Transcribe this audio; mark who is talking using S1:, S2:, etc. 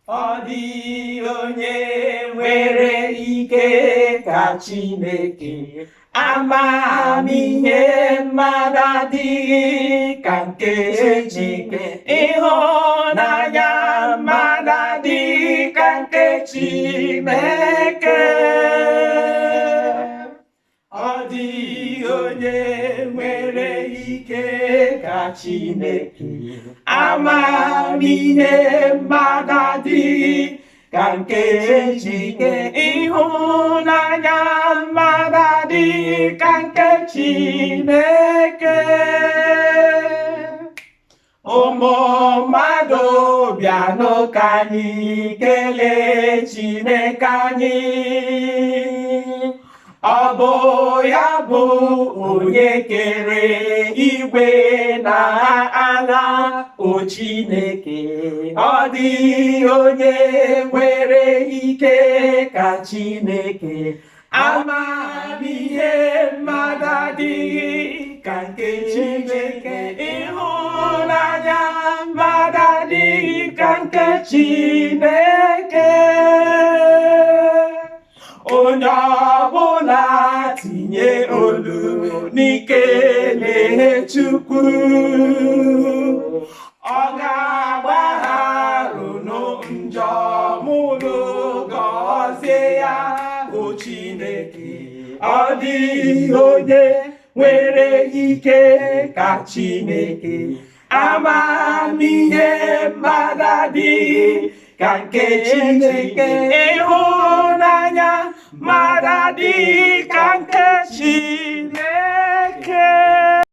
S1: Ọ dị onye nwere ike ka Chineke, amamihe mmadụ adịghị ka nke Chineke, ịhụnanya mmadụ adịghị ka nke Chineke. Ọ dịghị onye nwere ike ka Chineke, amamihe mmadụ adịghị ka nke Chineke, ịhụnanya mmadụ adịghị ka nke Chineke. Ụmụ mmadụ bịanụ ka anyị kelee Chineke anyị. Ọ bụ ya bụ onye kere igwe na ala, o Chineke. Ọ dịghị onye nwere ike ka Chineke, amamihe mmadụ adịghị ka nke Chineke, ịhụnanya mmadụ adịghị ka nke Chineke. Onye ọbụla tinye olu n'ikele Chukwu, ọ ga-agbagharụ njọ mụrụ gọzie ya, o Chineke. Ọ dịghị onye nwere ike ka Chineke, amamihe mmadụ adịghị ka nke Chineke, ịhụnanya mmadụ adịghị ka nke Chineke.